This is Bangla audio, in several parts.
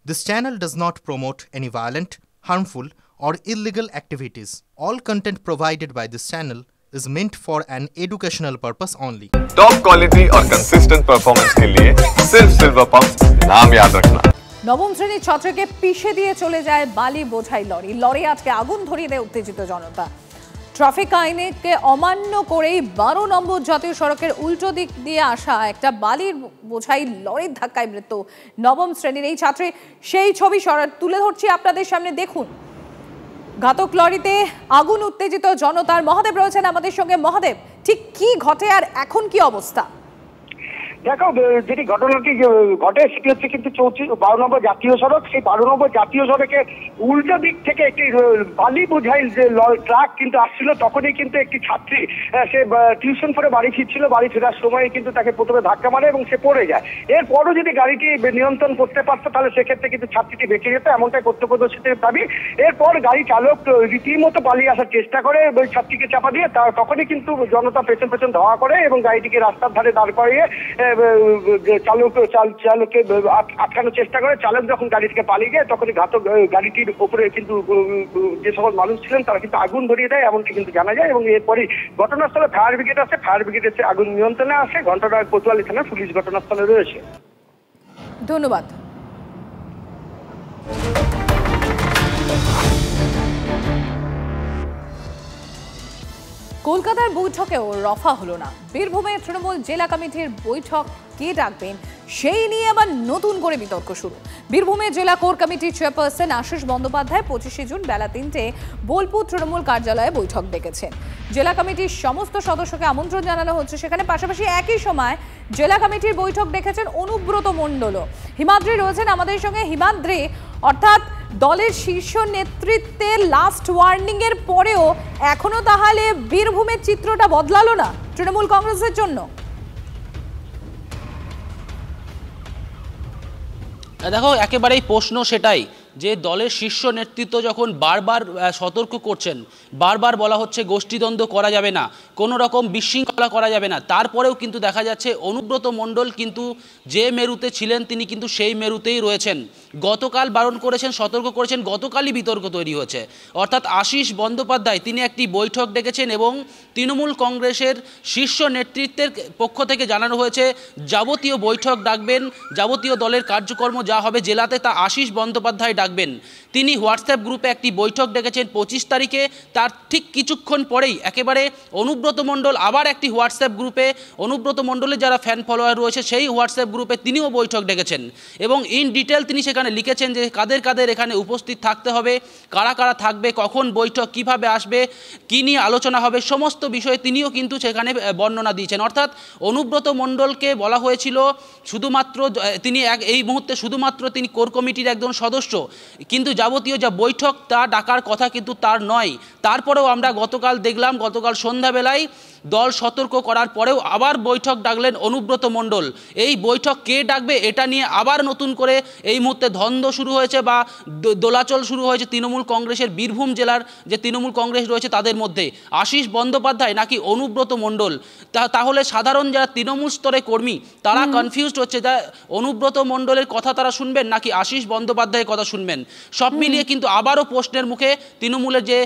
This channel does not promote any violent, harmful, or illegal activities. All content provided by this channel is meant for an educational purpose only. Top quality और कंसिस्टेंट परफॉर्मेंस के लिए सिर्फ सिल्वर पंप्स नाम याद रखना। নবম শ্রেণীর ছাত্রকে পিষে দিয়ে চলে যায় বালি বোঝাই লরি। লরি আজকে আগুন ধরিয়ে দেয় উত্তেজিত জনতা। ট্রাফিক আইনকে অমান্য করেই 12 নম্বর জাতীয় সড়কের উল্টো দিক দিয়ে আসা একটা বালির বোঝাই লরির ধাক্কায় মৃত্যু নবম শ্রেণীর এই ছাত্রী। সেই ছবি তুলে ধরছি আপনাদের সামনে, দেখুন। ঘাতক লরিতে আগুন, উত্তেজিত জনতার। মহাদেব রয়েছেন আমাদের সঙ্গে। মহাদেব, ঠিক কি ঘটে আর এখন কি অবস্থা? দেখো, যেটি ঘটনাটি ঘটে সেটি হচ্ছে কিন্তু 12 নম্বর জাতীয় সড়ক। সেই 12 নম্বর জাতীয় সড়কে উল্টো দিক থেকে একটি বালি বোঝাই যে ট্রাক কিন্তু আসছিল। তখনই কিন্তু একটি ছাত্রী, সে টিউশন করে বাড়ি ফিরছিল। বাড়ি ফেরার সময় কিন্তু তাকে প্রথমে ধাক্কা মারে এবং সে পড়ে যায়। এরপরও যদি গাড়িটি নিয়ন্ত্রণ করতে পারতো তাহলে সেক্ষেত্রে কিন্তু ছাত্রীটি বেঁচে যেত, এমনটাই প্রত্যক্ষদর্শীদের দাবি। এরপর গাড়ি চালক রীতিমতো পালিয়ে আসার চেষ্টা করে ওই ছাত্রীকে চাপা দিয়ে। তখনই কিন্তু জনতা পেছন পেছন ধাওয়া করে এবং গাড়িটিকে রাস্তার ধারে দাঁড় করিয়ে চালককে আটকানোর চেষ্টা করে। চালক যখন গাড়ি থেকে পালিয়ে যায় তখনই ঘাতক গাড়িটির উপরে কিন্তু যে সকল মানুষ ছিলেন তারা কিন্তু আগুন ধরিয়ে দেয়, এমনকি কিন্তু জানা যায়। এবং এরপরই ঘটনাস্থলে ফায়ার ব্রিগেড আসে। ফায়ার ব্রিগেড এসে আগুন নিয়ন্ত্রণে আসে। ঘটনার কোতোয়ালি থানা পুলিশ ঘটনাস্থলে রয়েছে। ধন্যবাদ। কলকাতার বৈঠকেও রফা হলো না। বীরভূমে তৃণমূল জেলা কমিটির বৈঠক কে ডাকবেন সেই নিয়ে আবার নতুন করে বিতর্ক শুরু। বীরভূমে জেলা কোর কমিটির চেয়ারপারসন আশিস বন্দ্যোপাধ্যায় 25 জুন বেলা 3টে বোলপুর তৃণমূল কার্যালয়ে বৈঠক ডেকেছেন। জেলা কমিটির সমস্ত সদস্যকে আমন্ত্রণ জানানো হচ্ছে সেখানে। পাশাপাশি একই সময় জেলা কমিটির বৈঠক ডেকেছেন অনুব্রত মণ্ডলও। হিমাদ্রি রয়েছেন আমাদের সঙ্গে। হিমাদ্রি, অর্থাৎ দলের শীর্ষ নেতৃত্বের লাস্ট ওয়ার্নিং এর পরেও এখনো তাহলে বীরভূমের চিত্রটা বদলালো না তৃণমূল কংগ্রেসের জন্য? দেখো, একেবারেই প্রশ্ন সেটাই যে দলের শীর্ষ নেতৃত্ব যখন বারবার সতর্ক করছেন, বারবার বলা হচ্ছে গোষ্ঠীদ্বন্দ্ব করা যাবে না, কোনো রকম বিশৃঙ্খলা করা যাবে না, তারপরেও কিন্তু দেখা যাচ্ছে অনুব্রত মণ্ডল কিন্তু যে মেরুতে ছিলেন তিনি কিন্তু সেই মেরুতেই রয়েছেন। গতকাল বারণ করেছেন, সতর্ক করেছেন, গতকালই বিতর্ক তৈরি হয়েছে। অর্থাৎ আশিস বন্দ্যোপাধ্যায় তিনি একটি বৈঠক ডেকেছেন এবং তৃণমূল কংগ্রেসের শীর্ষ নেতৃত্বের পক্ষ থেকে জানানো হয়েছে যাবতীয় বৈঠক ডাকবেন, যাবতীয় দলের কার্যক্রম যা হবে জেলাতে তা আশিস বন্দ্যোপাধ্যায় ডাকবেন। তিনি হোয়াটসঅ্যাপ গ্রুপে একটি বৈঠক ডেকেছেন 25 তারিখে। তার ঠিক কিছুক্ষণ পরেই একেবারে অনুব্রত মণ্ডল আবার একটি হোয়াটসঅ্যাপ গ্রুপে, অনুব্রত মণ্ডলের যারা ফ্যান ফলোয়ার রয়েছে সেই হোয়াটসঅ্যাপ গ্রুপে তিনিও বৈঠক ডেকেছেন এবং ইন ডিটেল তিনি সেখানে লিখেছেন যে কাদের কাদের এখানে উপস্থিত থাকতে হবে, কারা কারা থাকবে, কখন বৈঠক, কিভাবে আসবে, কী নিয়ে আলোচনা হবে, সমস্ত বিষয়ে তিনিও কিন্তু সেখানে বর্ণনা দিয়েছেন। অর্থাৎ অনুব্রত মণ্ডলকে বলা হয়েছিল শুধুমাত্র তিনি এই মুহূর্তে শুধুমাত্র তিনি কোর কমিটির একজন সদস্য, কিন্তু যাবতীয় যা বৈঠক তা ডাকার কথা কিন্তু তার নয়। তারপরেও আমরা গতকাল দেখলাম, গতকাল সন্ধ্যাবেলায় দল সতর্ক করার পরেও আবার বৈঠক ডাকলেন অনুব্রত মণ্ডল। এই বৈঠক কে ডাকবে এটা নিয়ে আবার নতুন করে এই মুহূর্তে দ্বন্দ্ব শুরু হয়েছে বা দোলাচল শুরু হয়েছে তৃণমূল কংগ্রেসের বীরভূম জেলার যে তৃণমূল কংগ্রেস রয়েছে তাদের মধ্যে। আশিস বন্দ্যোপাধ্যায় নাকি অনুব্রত মণ্ডল, তাহলে সাধারণ যারা তৃণমূল স্তরে কর্মী তারা কনফিউজড হচ্ছে, অনুব্রত মণ্ডলের কথা তারা শুনবেন নাকি আশিস বন্দ্যোপাধ্যায়ের কথা শুনবেন। সব মিলিয়ে কিন্তু আবারও প্রশ্নের মুখে তৃণমূলের যে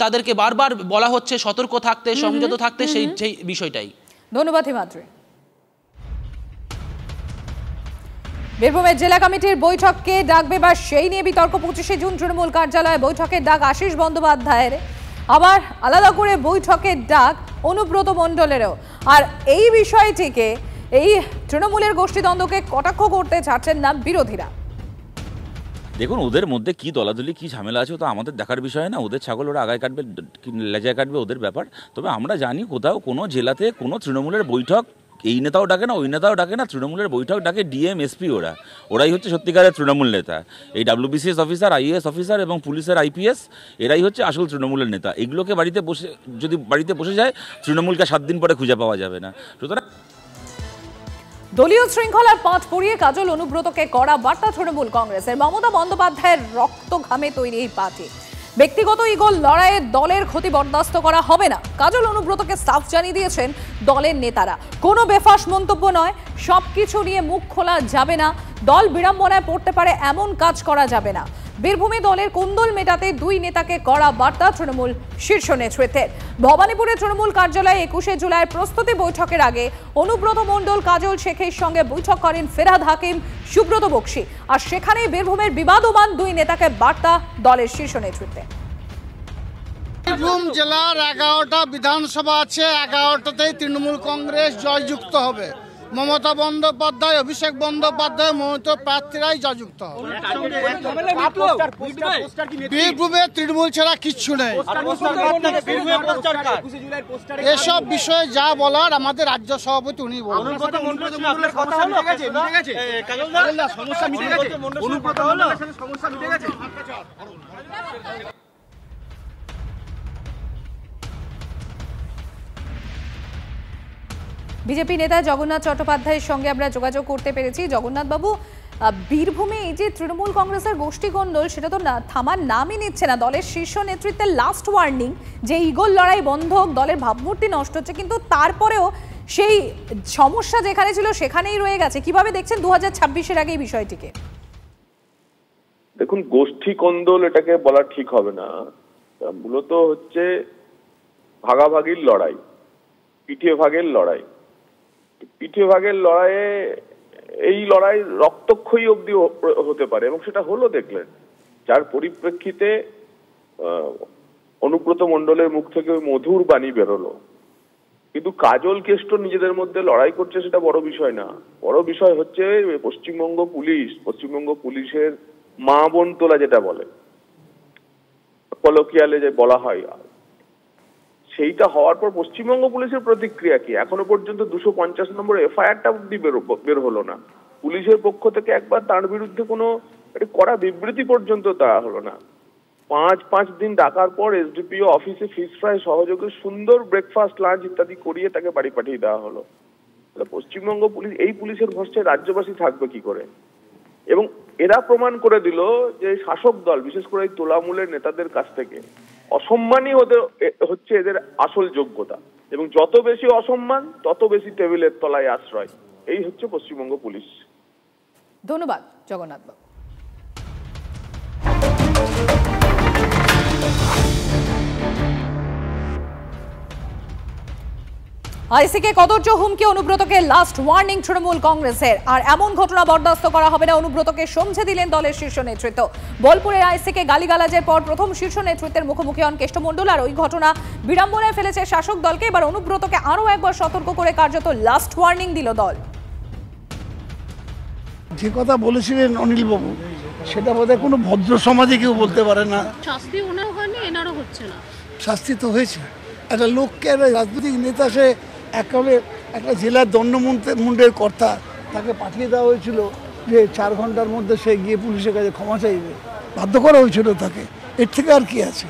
তাদেরকে বারবার বলা হচ্ছে সতর্ক থাকতে, সংযত থাকতে, সেই বিষয়টাই। ধন্যবাদ হিমাদ্রি। বীরভূমের জেলা কমিটির বৈঠককে ডাকবে বা সেই নিয়ে বিতর্ক। 25 জুন তৃণমূল কার্যালয়ে বৈঠকের ডাক আশিস বন্দ্যোপাধ্যায়ের, আবার আলাদা করে বৈঠকের ডাক অনুব্রত মণ্ডলেরও। আর এই বিষয়টিকে, এই তৃণমূলের গোষ্ঠীদ্বন্দ্বকে কটাক্ষ করতে চাচ্ছেন না বিরোধীরা। দেখুন, ওদের মধ্যে কি দলাদলি কি ঝামেলা আছে তো আমাদের দেখার বিষয় না। ওদের ছাগল ওরা আগায় কাটবে, লেজায় কাটবে, ওদের ব্যাপার। তবে আমরা জানি কোথাও কোনো জেলাতে কোনো তৃণমূলের বৈঠক এই নেতাও ডাকে না, ওই নেতাও ডাকে না। তৃণমূলের বৈঠক ডাকে ডিএম, এসপি, ওরাই হচ্ছে সত্যিকারের তৃণমূল নেতা। এই WBCS অফিসার, IAS অফিসার এবং পুলিশের IPS এরাই হচ্ছে আসল তৃণমূলের নেতা। এগুলোকে যদি বাড়িতে বসে যায় তৃণমূলকে 7 দিন পরে খুঁজে পাওয়া যাবে না। সুতরাং দলীয় শৃঙ্খলার পাঠ পড়িয়ে কাজল অনুব্রতকে কড়া বার্তা তৃণমূল কংগ্রেসের। মমতা বন্দ্যোপাধ্যায়ের রক্ত ঘামে তৈরি এই পার্টি। ব্যক্তিগত ইগল লড়াইয়ে দলের ক্ষতি বরদাস্ত করা হবে না, কাজল অনুব্রতকে সাফ জানিয়ে দিয়েছেন দলের নেতারা। কোনো বেফাস মন্তব্য নয়, সবকিছু নিয়ে মুখ খোলা যাবে না, দল বিড়ম্বনায় পড়তে পারে এমন কাজ করা যাবে না। বীরভূমে দলের কোন্দল মেটাতে দুই নেতাকে কড়া বার্তা তৃণমূল শীর্ষ নেতৃত্বের। ভবানীপুরে তৃণমূল কার্যালয়ে 21শে জুলাই প্রস্তুতি বৈঠকের আগে অনুব্রত মণ্ডল, কাজল শেখের সঙ্গে বৈঠক করেন ফেরহাদ হাকিম, সুব্রত বক্সী। আর সেখানেই বীরভূমের বিবাদমান দুই নেতাকে বার্তা দলের শীর্ষ নেতৃত্বে। বীরভূম জেলার 11টা বিধানসভা আছে, 11টাতেই তৃণমূল কংগ্রেস জয়যুক্ত হবে। মমতা বন্দ্যোপাধ্যায়, অভিষেক বন্দ্যোপাধ্যায় মনোনীত প্রার্থীরাই জয়যুক্ত হবে। বীরভূমে তৃণমূল ছাড়া কিচ্ছু নেই। এসব বিষয়ে যা বলার আমাদের রাজ্য সভাপতি উনি বলবেন। বিজেপি নেতা জগন্নাথ চট্টোপাধ্যায়ের সঙ্গে আমরা যোগাযোগ করতে পেরেছি। জগন্নাথ বাবু, বীরভূমে এই যে তৃণমূল কংগ্রেসের গোষ্ঠীকন্দল, সেটা তো থামার নামই নিচ্ছে না। দলের শীর্ষ নেতৃত্বের লাস্ট ওয়ার্নিং যে ইগল লড়াই বন্ধ হোক, দলের ভাবমূর্তি নষ্ট হচ্ছে, কিন্তু তারপরেও সেই সমস্যা যেখানে ছিল সেখানেই রয়ে গেছে। কিভাবে দেখছেন 2026-এর আগে এই বিষয়টিকে? দেখুন, গোষ্ঠী কোন্দল এটাকে বলা ঠিক হবে না, মূলত হচ্ছে ভাগাভাগির লড়াই, পিঠে ভাগের লড়াই। পিঠে ভাগের লড়াইয়ে এই লড়াই রক্তক্ষয়ী অবধি হতে পারে, এবং সেটা হলো দেখলেন, যার পরিপ্রেক্ষিতে অনুব্রত মণ্ডলের মুখ থেকে ওই মধুর বাণী বেরোলো। কিন্তু কাজল কেষ্ট নিজেদের মধ্যে লড়াই করছে, সেটা বড় বিষয় না। বড় বিষয় হচ্ছে পশ্চিমবঙ্গ পুলিশের মা বোন তোলা, যেটা বলে কলোকিয়ালে যে বলা হয়, সেইটা হওয়ার পর পশ্চিমবঙ্গ পুলিশের প্রতিক্রিয়া কি? এখনো পর্যন্ত 250 নম্বর এফআইআরটা অব্দি বের হলো না। পুলিশের পক্ষ থেকে একবার তার বিরুদ্ধে কোনো কড়া বিবৃতি পর্যন্ত দেওয়া হলো না। 5 দিন ডাকার পর এসডিপিও অফিসে ফিশ ফ্রাই সহযোগে সুন্দর ব্রেকফাস্ট, লাঞ্চ ইত্যাদি করিয়ে তাকে বাড়ি পাঠিয়ে দেওয়া হলো। পশ্চিমবঙ্গ পুলিশ, এই পুলিশের ভরসায় রাজ্যবাসী থাকবে কি করে? এবং এরা প্রমাণ করে দিল যে শাসক দল, বিশেষ করে এই তোলামূলের নেতাদের কাছ থেকে অসম্মানই হচ্ছে এদের আসল যোগ্যতা, এবং যত বেশি অসম্মান তত বেশি টেবিলের তলায় আশ্রয়। এই হচ্ছে পশ্চিমবঙ্গ পুলিশ। ধন্যবাদ জগন্নাথ বাবু। আইসিকে কদর্য হুমকি, অনুব্রতকে লাস্ট ওয়ার্নিং তৃণমূল কংগ্রেসের। আর এমন ঘটনা বরদাস্ত করা হবে না, অনুব্রতকে সমঝে দিলেন দলের শীর্ষ নেতৃত্ব। বোলপুরের আইসিকে গালিগালাজের পর প্রথম শীর্ষ নেতৃত্বের মুখোমুখি হন কেষ্টমণ্ডল, আর ওই ঘটনা বিড়ম্বনায় ফেলেছে শাসক দলকে। এবার অনুব্রতকে আরও একবার সতর্ক করে কার্যত লাস্ট ওয়ার্নিং দিল দল। যে কথা বলেছিলেন অনিল বাবু, সেটা বোধহয় কোনো ভদ্র সমাজে কেউ বলতে পারে না। শাস্তি ওনারও হয়নি, এনারও হচ্ছে না। শাস্তি তো হয়েছে। একটা লোককে, রাজনৈতিক নেতা, সে একেবারে একটা জেলার দণ্ডমুণ্ডের কর্তা, তাকে পাঠিয়ে দেওয়া হয়েছিল যে 4 ঘন্টার মধ্যে সে গিয়ে পুলিশের কাছে ক্ষমা চাইবে, বাধ্য করা হয়েছিল তাকে। এর থেকে আর কি আছে?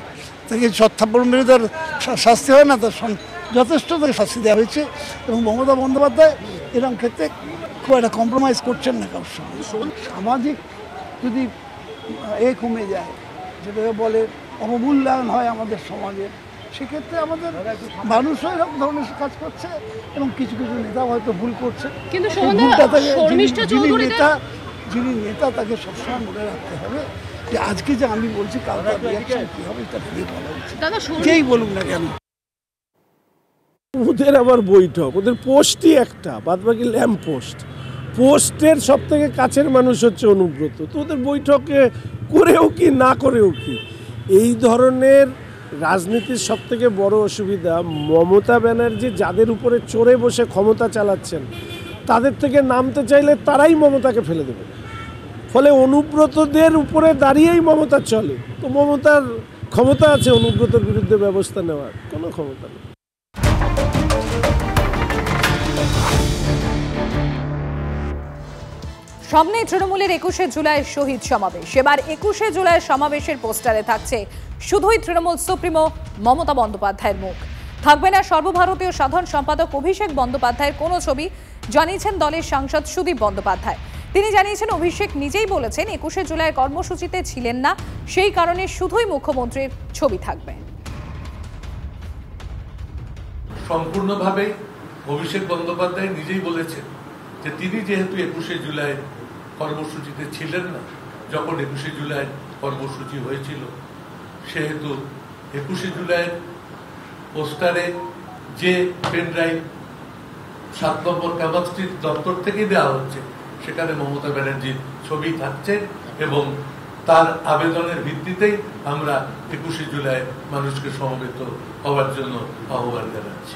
তাকে সত্যাপন মেরে তার শাস্তি হয় না, তার যথেষ্ট তাকে শাস্তি দেওয়া হয়েছে। এবং মমতা বন্দ্যোপাধ্যায় এরকম ক্ষেত্রে খুব একটা কম্প্রোমাইজ করছেন না কারোর সঙ্গে। সামাজিক যদি কমে যায়, যেটাকে বলে অবমূল্যায়ন হয় আমাদের সমাজে, সেক্ষেত্রে আমাদের মানুষও এরকম ধরনের কাজ করছে, এবং কিছু নেতা হয়তো ভুল করছে। কিন্তু যিনি নেতা তাকে সবসময় মনে রাখতে হবে যে আজকে যে আমি বলছি, কালকে রিঅ্যাকশন কি হবে এটা ভেবে বলা উচিত, যেই বলুক না কেন। ওদের আবার বৈঠক, ওদের পোস্টই একটা, বাদবাকি ল্যাম্প পোস্টের সব থেকে কাছের মানুষ হচ্ছে অনুব্রত। তো ওদের বৈঠকে করেও কি না করেও কি, এই ধরনের রাজনীতির সব থেকে বড় অসুবিধা মমতা ব্যানার্জি যাদের উপরে চড়ে বসে ক্ষমতা চালাচ্ছেন, তাদের থেকে নামতে চাইলে তারাই মমতাকে ফেলে দেবে। ফলে অনুব্রতদের উপরে দাঁড়িয়েই মমতা চলে। তো মমতার ক্ষমতা আছে অনুব্রতর বিরুদ্ধে ব্যবস্থা নেওয়ার? কোনো ক্ষমতা নেই। সামনে তৃণমূলের 21শে জুলাই শহীদ সমাবেশ। এবার 21শে জুলাই সমাবেশের পোস্টারে থাকছে শুধুই তৃণমূল সুপ্রিমো মমতা বন্দ্যোপাধ্যায়ের মুখ, থাকবে না সর্বভারতীয় সাধারণ সম্পাদক অভিষেক বন্দ্যোপাধ্যায়ের কোনো ছবি, জানিয়েছেন দলের সাংসদ সুদীপ বন্দ্যোপাধ্যায়। তিনি জানিয়েছেন, অভিষেক নিজেই বলেছেন 21শে জুলাই কর্মসূচিতে ছিলেন না, সেই কারণে শুধুই মুখ্যমন্ত্রীর ছবি থাকবে। সম্পূর্ণভাবে অভিষেক বন্দ্যোপাধ্যায় নিজেই বলেছেন যে তিনি যেহেতু 21শে জুলাই কর্মসূচিতে ছিলেন না, যখন 21শে জুলাই কর্মসূচি হয়েছিল, সেহেতু 21শে জুলাই পোস্টারে যে পেন ড্রাইভ 7 নম্বর কামাত স্ট্রিট দপ্তর থেকে দেওয়া হচ্ছে, সেখানে মমতা ব্যানার্জির ছবি থাকছে এবং তার আবেদনের ভিত্তিতেই আমরা 21শে জুলাই মানুষকে সমবেত হওয়ার জন্য আহ্বান জানাচ্ছি।